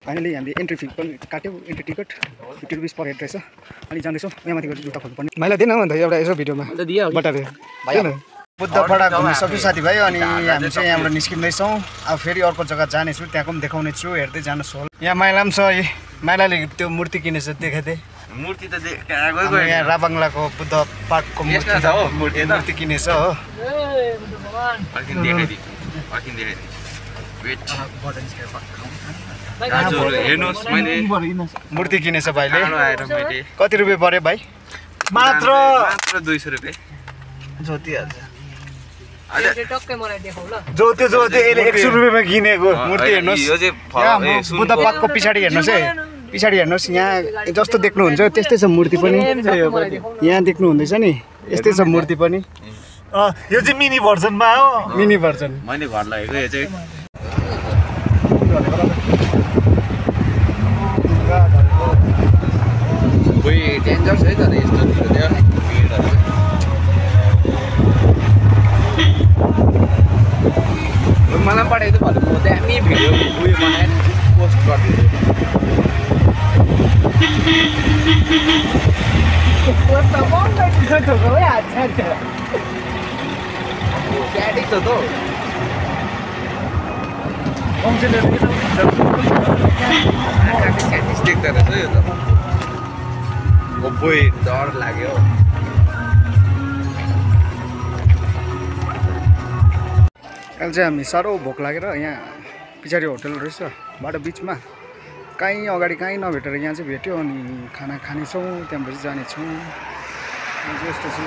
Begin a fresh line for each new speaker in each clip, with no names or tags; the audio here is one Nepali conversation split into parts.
फाइनली हामीले एन्ट्री फी पनि काट्यौँ entry ticket 50 rupees per head रहेछ अनि जाँदैछौँ यहाँ माथि गएर जुत्ता खोल्नुपर्ने मैले दिएन भन्दा एउटा यसो भिडियोमा बटारे बुद्धपाडा घुमिसक्यो साथीभाइ अनि हामी चाहिँ यहाँबाट निस्किँदैछौँ अब फेरि अर्को जग्गा जानेछु त्यहाँको पनि देखाउने छु हेर्दै जानुहोस् होला यहाँ माइला पनि छ है माइलाले त्यो मूर्ति किनेछ देखाइदिए
मूर्ति त
यहाँ राबाङ्लाको बुद्ध पार्कको मूर्ति किनेछ हो मूर्ति किनेछ भाइले कति रुपियाँ पर्यो भाइ
मात्र 200 रुपियाँ
जोतिहाल्छ जोते यसले 100 रुपियाँमा किनेको मूर्ति हेर्नुहोस् बुद्ध पार्कको पछाडि हेर्नुहोस् है पछाडि हेर्नुहोस् यहाँ जस्तो देख्नुहुन्छ त्यस्तै छ मूर्ति पनि यहाँ देख्नु हुँदैछ नि यस्तै छ मूर्ति पनि
यो चाहिँ मिनी भर्जनमा हो
मिनी भर्जन
मैले घर लगेको यो चाहिँ कोही डेन्जर छ है तर यस्तो त्यहाँ मलाई पठाइदियो भने म दामी भिडियो उयो बनाएर पोस्ट गरिदिन्छु क्याटिक छ त देख्दा रहेछ यो त ओइ डर लाग्यो
अहिले चाहिँ हामी साह्रो भोक लागेर यहाँ पछाडि होटल रहेछ बाटो बिचमा कहीँ अगाडि कहीँ नभेटेर यहाँ चाहिँ भेट्यो अनि खाना खानेछौँ त्यहाँबाट जानेछौँ यस्तो छ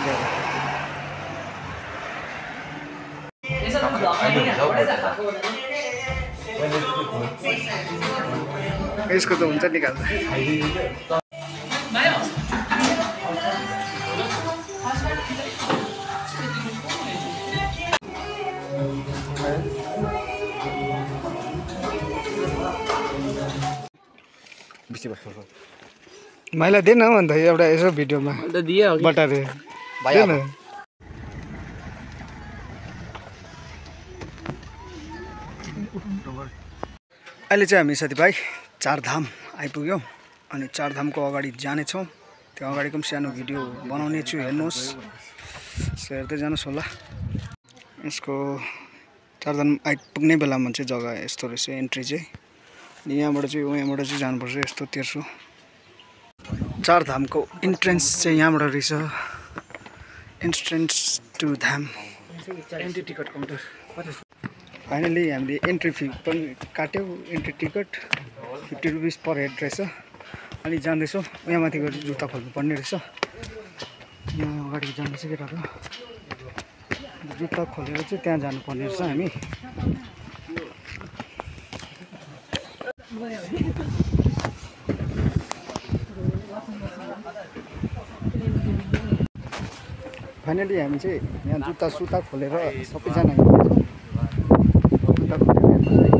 यसको त हुन्छ निकाल्दा मैले दिएन भन्दा एउटा यसो भिडियोमा बटारे अहिले चाहिँ हामी साथीभाइ चारधाम आइपुग्यौँ अनि चारधामको अगाडि जानेछौँ त्यो अगाडिको पनि सानो भिडियो बनाउने छु हेर्नुहोस् हेर्दै जानुहोस् होला यसको चारधाम आइपुग्ने बेलामा चाहिँ जग्गा यस्तो रहेछ एन्ट्री चाहिँ अनि यहाँबाट चाहिँ जानुपर्छ यस्तो तेर्सो चारधामको इन्ट्रेन्स चाहिँ यहाँबाट रहेछ entrance to Dham entry ticket counter finally हामीले एन्ट्री फी पनि काट्यौँ entry ticket 50 rupees per head रहेछ अनि जाँदैछौँ यहाँ माथि गएर जुत्ता खोल्नुपर्ने रहेछ यहाँ अगाडि जाँदैछ केटाहरू जुत्ता खोलेर चाहिँ त्यहाँ जानुपर्ने रहेछ हामी फाइनली हामी चाहिँ यहाँ जुत्ता सुत्ता खोलेर सबैजना जुत्ता खोलेर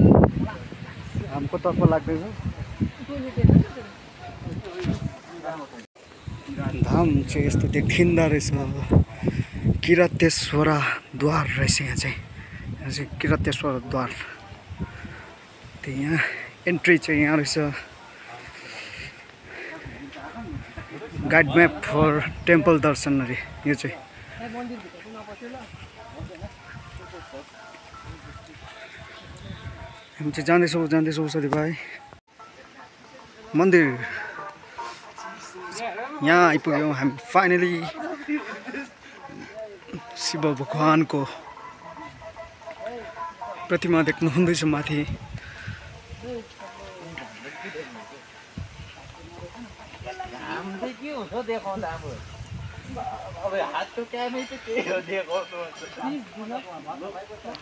हाम्रो तर्फ लाग्दैछ धाम चाहिँ यस्तो देखिँदो रहेछ किरातेश्वर द्वार रहेछ यहाँ चाहिँ किरातेश्वर द्वार त्यही यहाँ एन्ट्री चाहिँ यहाँ रहेछ गाइड म्याप फर टेम्पल दर्शन अरे यो चाहिँ हामी चाहिँ जाँदैछौँ साथीभाइ मन्दिर यहाँ आइपुग्यौँ हामी फाइनली शिव भगवानको प्रतिमा देख्नु हुँदैछ माथि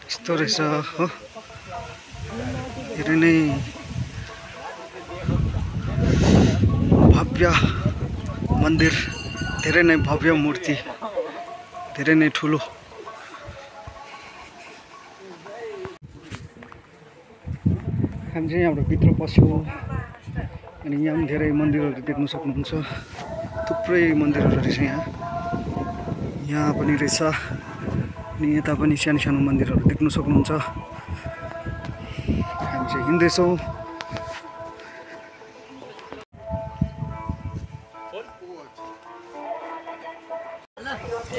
यस्तो रहेछ हो धेरै नै भव्य मन्दिर धेरै नै भव्य मूर्ति धेरै नै ठुलो हामी चाहिँ यहाँबाट भित्र पस्यौँ अनि यहाँ पनि धेरै मन्दिरहरू देख्न सक्नुहुन्छ थुप्रै मन्दिरहरू रहेछ यहाँ पनि रहेछ अनि यता पनि सानो सानो मन्दिरहरू देख्न सक्नुहुन्छ हामी चाहिँ हिँड्दैछौँ।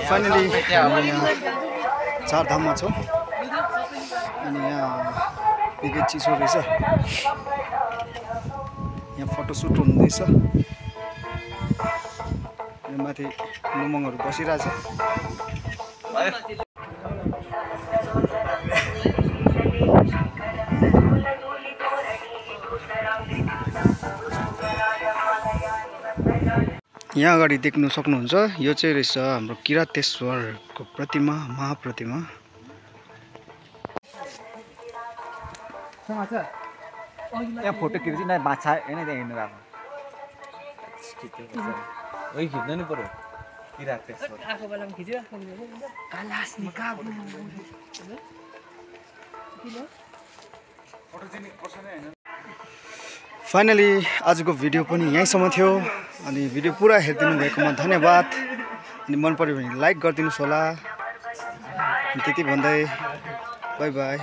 फाइनली हामी यहाँ चारधाममा छौँ अनि यहाँ निकै चिसो रहेछ। यहाँ फोटोसुट हुँदैछ। माथि लुमङहरू बसिरहेछ। यहाँ अगाडि देख्नु सक्नुहुन्छ यो चाहिँ रहेछ हाम्रो किरातेश्वरको प्रतिमा, महाप्रतिमा।
यहाँ फोटो खिच्छु न बाछा हैन त्यहाँ हिँड्नु गएको ओइ खिच्नु नि पर्यो किरातेश्वर आको बेलामा खिच्यो कालास निकाब
फाइनली आजको भिडियो पनि यहीँसम्म थियो अनि भिडियो पुरा हेरिदिनु भएकोमा धन्यवाद। अनि मन पर्यो भने लाइक गरिदिनुहोस् होला। त्यति भन्दै बाई बाई।